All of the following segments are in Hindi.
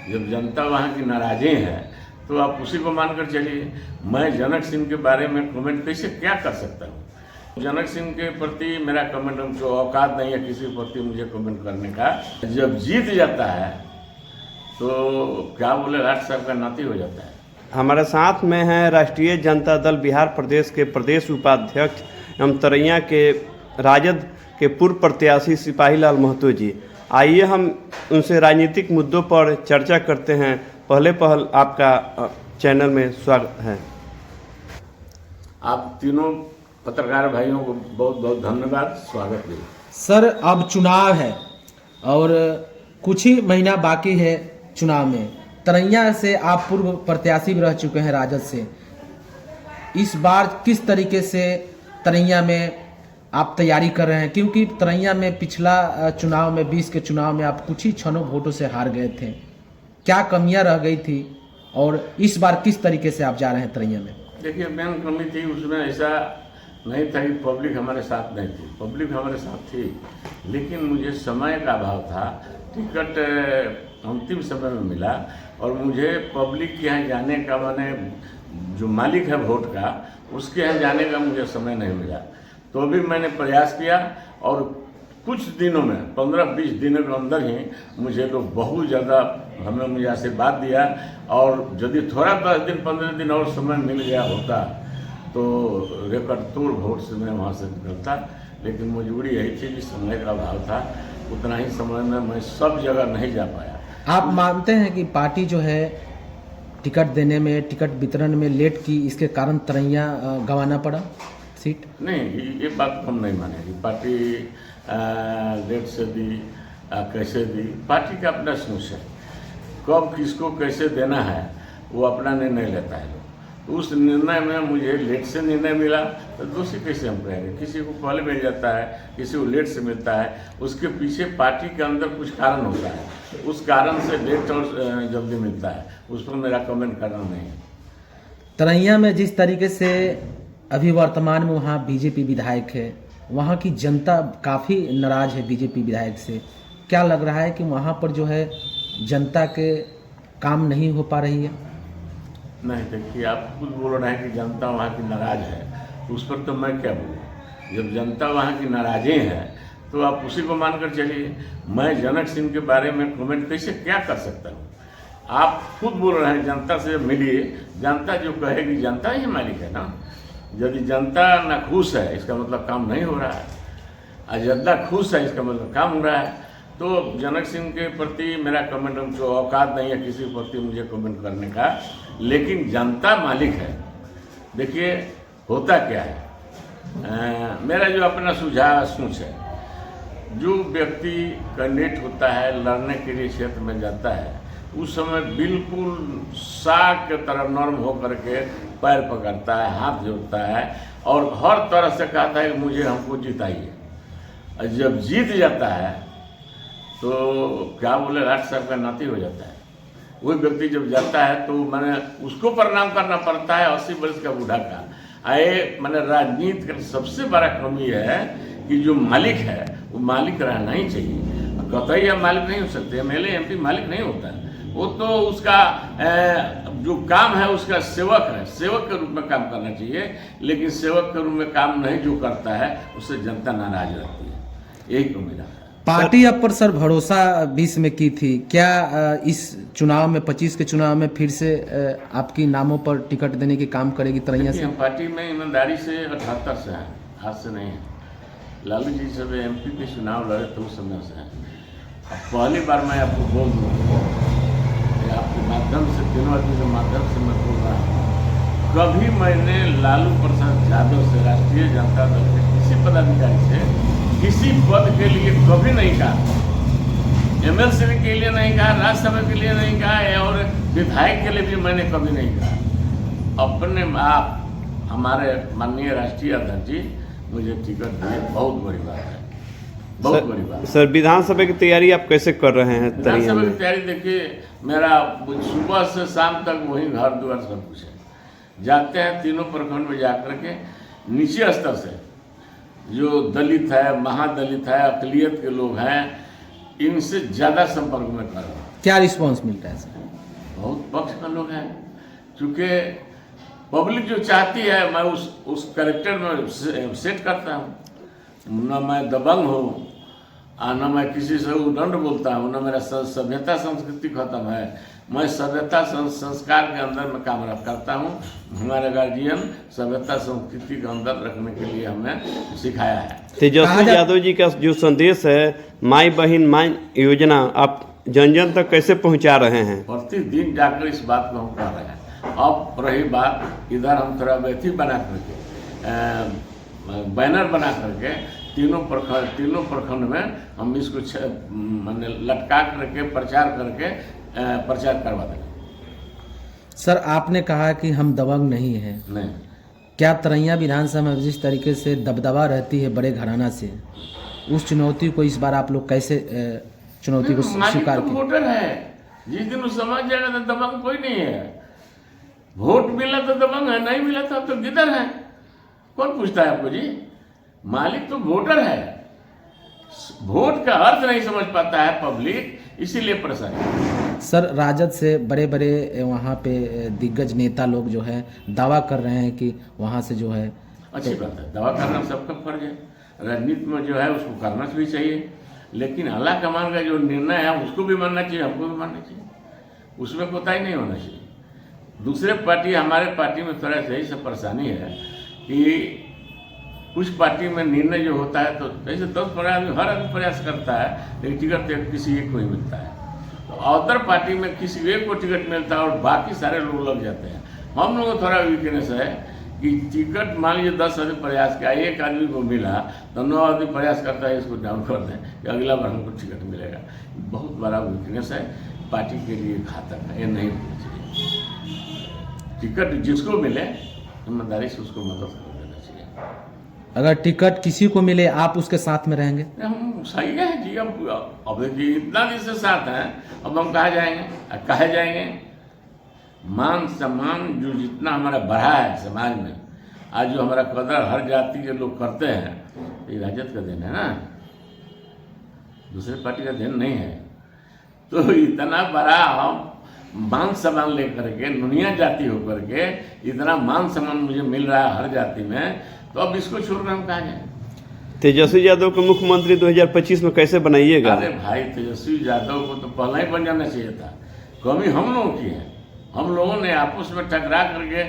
जब जनता वहाँ की नाराज़ी है तो आप उसी को मानकर चलिए। मैं जनक सिंह के बारे में कमेंट कैसे क्या कर सकता हूँ? जनक सिंह के प्रति मेरा कमेंट, हमको औकात नहीं है किसी के प्रति मुझे कमेंट करने का। जब जीत जाता है तो क्या बोले, राष्ट्र साहब का नाती हो जाता है। हमारे साथ में हैं राष्ट्रीय जनता दल बिहार प्रदेश के प्रदेश उपाध्यक्ष एवं तरैया के राजद के पूर्व प्रत्याशी सिपाही लाल महतो जी। आइए हम उनसे राजनीतिक मुद्दों पर चर्चा करते हैं। पहले आपका चैनल में स्वागत है। आप तीनों पत्रकार भाइयों को बहुत बहुत धन्यवाद, स्वागत है। सर, अब चुनाव है और कुछ ही महीना बाकी है चुनाव में। तरैया से आप पूर्व प्रत्याशी भी रह चुके हैं राजद से। इस बार किस तरीके से तरैया में आप तैयारी कर रहे हैं? क्योंकि तरैया में पिछला चुनाव में 20 के चुनाव में आप कुछ ही क्षणों वोटों से हार गए थे। क्या कमियां रह गई थी और इस बार किस तरीके से आप जा रहे हैं तरैया में? देखिए, मेन कमी थी उसमें ऐसा नहीं था कि पब्लिक हमारे साथ नहीं थी, पब्लिक हमारे साथ थी, लेकिन मुझे समय का अभाव था। टिकट अंतिम समय में मिला और मुझे पब्लिक के यहाँ जाने का, माने जो मालिक है वोट का, उसके यहाँ जाने का मुझे समय नहीं मिला। तो भी मैंने प्रयास किया और कुछ दिनों में 15-20 दिनों के अंदर ही मुझे तो बहुत ज़्यादा मुझे आशीर्वाद दिया। और यदि थोड़ा 10 दिन 15 दिन और समय मिल गया होता तो रिकॉर्ड तोड़ वोट से मैं वहाँ से निकलता, लेकिन मजबूरी यही थी कि समय का अभाव था। उतना ही समय में मैं सब जगह नहीं जा पाया। आप मानते हैं कि पार्टी जो है टिकट देने में, टिकट वितरण में लेट की, इसके कारण तरैया गंवाना पड़ा सीट? नहीं, ये बात हम नहीं मानेंगे। पार्टी लेट से दी, कैसे दी, पार्टी का अपना सोच है। कब किसको कैसे देना है वो अपना निर्णय लेता है। तो उस निर्णय में मुझे लेट से निर्णय मिला तो दोषी कैसे हम कहेंगे? किसी को पहले मिल जाता है, किसी को लेट से मिलता है, उसके पीछे पार्टी के अंदर कुछ कारण होता है। उस कारण से लेट और जल्दी मिलता है, उस पर मेरा कमेंट करना नहीं है। तरैया में जिस तरीके से अभी वर्तमान में वहाँ बीजेपी विधायक है, वहाँ की जनता काफ़ी नाराज़ है बीजेपी विधायक से। क्या लग रहा है कि वहाँ पर जो है जनता के काम नहीं हो पा रही है? नहीं, देखिए, आप खुद बोल रहे हैं कि जनता वहाँ की नाराज़ है, तो उस पर तो मैं क्या बोलूँ? जब जनता वहाँ की नाराज़ी है तो आप उसी को मानकर चलिए। मैं जनक सिंह के बारे में कमेंट कैसे क्या कर सकता हूँ? आप खुद बोल रहे हैं जनता से मिलिए, जनता जो कहेगी, जनता ही मालिक है ना। यदि जनता ना खुश है इसका मतलब काम नहीं हो रहा है, और जनता खुश है इसका मतलब काम हो रहा है। तो जनक सिंह के प्रति मेरा कमेंट, हमको औकात नहीं है किसी के प्रति मुझे कमेंट करने का, लेकिन जनता मालिक है। देखिए, होता क्या है, मेरा जो अपना सुझाव सोच है, जो व्यक्ति कैंडिडेट होता है, लड़ने के लिए क्षेत्र में जाता है, उस समय बिल्कुल साग के तरह नर्म होकर के पैर पकड़ता है, हाथ जोड़ता है और हर तरह से कहता है कि मुझे हमको जिताइए। और जब जीत जाता है तो क्या बोले, राष्ट्र साहब का नाती हो जाता है। वही व्यक्ति जब जाता है तो मैंने उसको प्रणाम करना पड़ता है 80 वर्ष का बूढ़ा का। आए मैंने राजनीति का सबसे बड़ा कमी है कि जो मालिक है वो मालिक रहना ही चाहिए। कतई हम मालिक नहीं हो सकते, MLA MP मालिक नहीं होता है। वो तो उसका जो काम है उसका सेवक है, सेवक के रूप में काम करना चाहिए। लेकिन सेवक के रूप में काम नहीं जो करता है उससे जनता नाराज रहती है। यही तो मेरा पार्टी आप पर सर भरोसा 20 में की थी, क्या इस चुनाव में 25 के चुनाव में फिर से आपकी नामों पर टिकट देने की काम करेगी तरैया से? हम पार्टी में ईमानदारी से 78 से हैं, आज से नहीं है। लालू जी जब MP के चुनाव लड़े तो उस समय से हैं। पहली बार मैं आपको बोल दूँ, आपके माध्यम से, तीनों आदमी के माध्यम से मैं बोल रहा हूँ, कभी मैंने लालू प्रसाद यादव से, राष्ट्रीय जनता दल के किसी पदाधिकारी से किसी पद के लिए कभी नहीं कहा। MLC के लिए नहीं कहा, राज्यसभा के लिए नहीं कहा और विधायक के लिए भी मैंने कभी नहीं कहा। अपने आप हमारे माननीय राष्ट्रीय अध्यक्ष जी मुझे टिकट दिए, बहुत बड़ी बात है, बहुत बड़ी बात। सर, विधानसभा की तैयारी आप कैसे कर रहे हैं? विधानसभा की तैयारी देखिए, मेरा सुबह से शाम तक वहीं घर द्वार सब कुछ है। जाते हैं तीनों प्रखंड में जाकर के नीचे स्तर से जो दलित है, महादलित है, अकलियत के लोग हैं, इनसे ज़्यादा संपर्क में कर रहा हूँ। क्या रिस्पॉन्स मिलता है सर? बहुत पक्ष में लोग हैं, चूँकि पब्लिक जो चाहती है मैं उस कैरेक्टर में सेट करता हूँ। न मैं दबंग हूँ, न मैं किसी से उदंड बोलता हूँ, न मेरा सभ्यता संस्कृति खत्म है। मैं सभ्यता संस्कार के अंदर में काम करता हूँ। हमारे गार्जियन सभ्यता संस्कृति के अंदर रखने के लिए हमें सिखाया है। तेजस्वी यादव जी का जो संदेश है माई बहन माई योजना, आप जन जन तक कैसे पहुंचा रहे हैं? प्रतिदिन जाकर इस बात को हम कर रहे हैं। अब रही बात, इधर हम थोड़ा व्यथी बना करके बैनर बना करके तीनों प्रखंड में हम इसको मैंने लटका करके प्रचार करवा देंगे। सर आपने कहा कि हम दबंग नहीं हैं, नहीं, क्या तरैया विधानसभा में जिस तरीके से दबदबा रहती है बड़े घराना से, उस चुनौती को इस बार आप लोग कैसे चुनौती को स्वीकार किए? वोटर है, जिस दिन वो समझ जाएगा तो दबंग कोई नहीं है। वोट मिला तो दबंग है, नहीं मिला तो अब तो गिदर है। कौन पूछता है आपको जी? मालिक तो वोटर है। वोट का अर्थ नहीं समझ पाता है पब्लिक, इसीलिए परेशान है। सर राजद से बड़े बड़े वहाँ पे दिग्गज नेता लोग जो है दावा कर रहे हैं कि वहाँ से जो है, अच्छी बात है, दावा करना सबका फर्ज है। राजनीति में जो है उसको करना भी चाहिए, लेकिन आला कमान का जो निर्णय है उसको भी मानना चाहिए, हमको भी मानना चाहिए, उसमें कोताही नहीं होना चाहिए। दूसरे पार्टी, हमारे पार्टी में थोड़ा सा यही सब परेशानी है कि कुछ पार्टी में निर्णय जो होता है तो जैसे 10-15 आदमी, हर आदमी प्रयास करता है, लेकिन टिकट तो किसी एक को ही मिलता है। तो अदर पार्टी में किसी एक को टिकट मिलता है और बाकी सारे लोग लग जाते हैं। हम लोगों को थोड़ा वीकनेस है कि टिकट मान लीजिए 10 आदमी प्रयास किया, एक आदमी को मिला तो 9 आदमी प्रयास करता है इसको डाउन कर दें कि अगला बार हमको टिकट मिलेगा। बहुत बड़ा वीकनेस है, पार्टी के लिए घातक है, ये नहीं होना चाहिए। टिकट जिसको मिले ईमानदारी से उसको मदद कर देना चाहिए। अगर टिकट किसी को मिले आप उसके साथ में रहेंगे? हम सही है जी। अब देखिए इतना दिन से साथ हैं, अब हम कहाँ जाएंगे? कहे जाएंगे? मान सम्मान जो जितना हमारा बढ़ा है समाज में, आज जो हमारा कदर हर जाति के लोग करते हैं, ये राजद का देन है ना, दूसरे पार्टी का देन नहीं है। तो इतना बड़ा हम मान सम्मान लेकर के, नुनिया जाति होकर के इतना मान सम्मान मुझे मिल रहा है हर जाति में, तो अब इसको छोड़कर हम कहाँ जाएं? तेजस्वी यादव को मुख्यमंत्री 2025 में कैसे बनाइएगा? अरे भाई, तेजस्वी यादव को तो पहले ही बन जाना चाहिए था। कमी हम लोगों की है। हम लोगों ने आपस में टकरा करके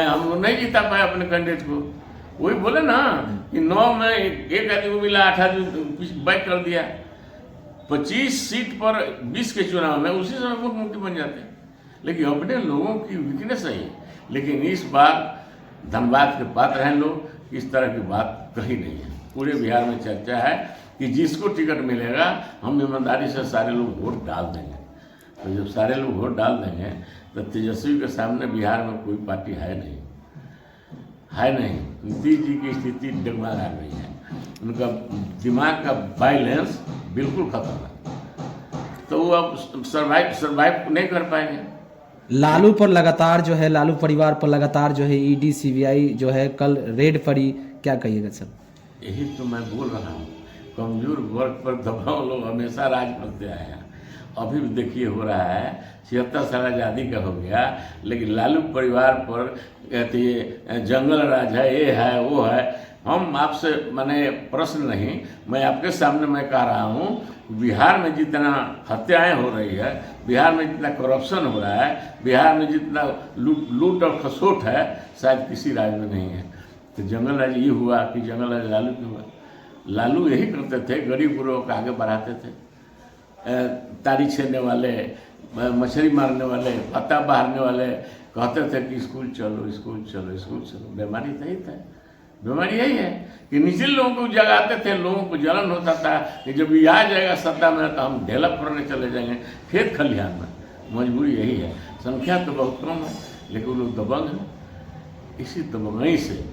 हम लोग नहीं जीता पाए अपने कैंडिडेट को। वही बोले ना कि 9 में एक आदमी को मिला, 8 आदमी बैक कर दिया। 25 सीट पर 20 के चुनाव में उसी समय मुख्यमंत्री बन जाते। लेकिन अपने लोगों की वीकनेस है। लेकिन इस बार धन्यवाद के पात्र हैं लोग, इस तरह की बात कही नहीं है। पूरे बिहार में चर्चा है कि जिसको टिकट मिलेगा हम ईमानदारी से सारे लोग वोट डाल देंगे। तो जब सारे लोग वोट डाल देंगे तो तेजस्वी के सामने बिहार में कोई पार्टी है नहीं। नीतीश जी की स्थिति डगमगा रही है, उनका दिमाग का बैलेंस बिल्कुल खत्म है, तो वो अब सर्वाइव नहीं कर पाएंगे। लालू पर लगातार जो है, लालू परिवार पर लगातार जो है ईडी सीबीआई जो है कल रेड पड़ी, क्या कहिएगा सर? यही तो मैं बोल रहा हूँ, कमजोर वर्ग पर दबाव लोग हमेशा राज करते आए हैं। अभी भी देखिए हो रहा है, 76 साल आज़ादी का हो गया, लेकिन लालू परिवार पर कहते ये जंगल राज है, ये है वो है। हम आपसे मैंने प्रश्न नहीं, मैं आपके सामने मैं कह रहा हूँ, बिहार में जितना हत्याएं हो रही है, बिहार में जितना करप्शन हो रहा है, बिहार में जितना लूट और खसोट है, शायद किसी राज्य में नहीं है। तो जंगल राज ये हुआ कि जंगल राज लालू क्यों हुआ? लालू यही करते थे, गरीब गुरों को आगे बढ़ाते थे। तारी छेड़ने वाले, मछली मारने वाले, पत्ता बहारने वाले कहते थे कि स्कूल चलो स्कूल चलो स्कूल चलो। बीमारी तो यही था, बीमारी यही है कि निचले लोगों को जगाते थे, लोगों को जलन होता था कि जब ये आ जाएगा सत्ता में तो हम ढेला फोड़ने चले जाएंगे खेत खलिहान में। मजबूरी यही है, संख्या तो बहुत कम है लेकिन लोग दबंग हैं। इसी दबंगई से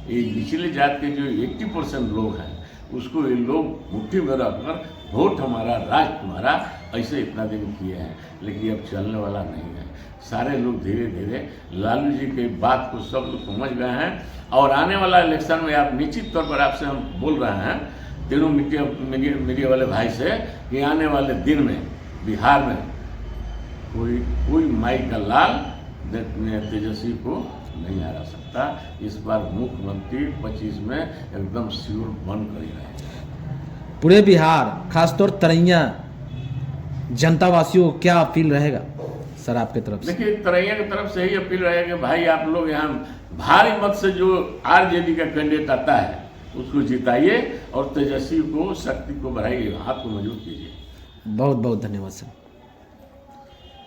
ये निचले जात के जो 80% लोग हैं उसको ये लोग मुट्ठी में रखकर वोट हमारा राज तुम्हारा ऐसे इतना दिन किए हैं, लेकिन अब चलने वाला नहीं है। सारे लोग धीरे धीरे लालू जी के बात को सब लोग समझ गए हैं और आने वाला इलेक्शन में आप निश्चित तौर पर आपसे हम बोल रहे हैं तीनों मीडिया वाले भाई से कि आने वाले दिन में बिहार में कोई माई का लाल तेजस्वी को नहीं हरा सकता। इस बार मुख्यमंत्री 25 में एकदम श्योर बन कर ही रहे। पूरे बिहार खासतौर तरैया जनता वासियों को क्या अपील रहेगा सर आपके तरफ से? देखिए, तरैया की तरफ से ही अपील रहेगा कि भाई आप लोग यहाँ भारी मत से जो आरजेडी का कैंडिडेट आता है उसको जिताइए और तेजस्वी को, शक्ति को बढ़ाइए, हाथ को मजबूत कीजिए। बहुत बहुत धन्यवाद सर।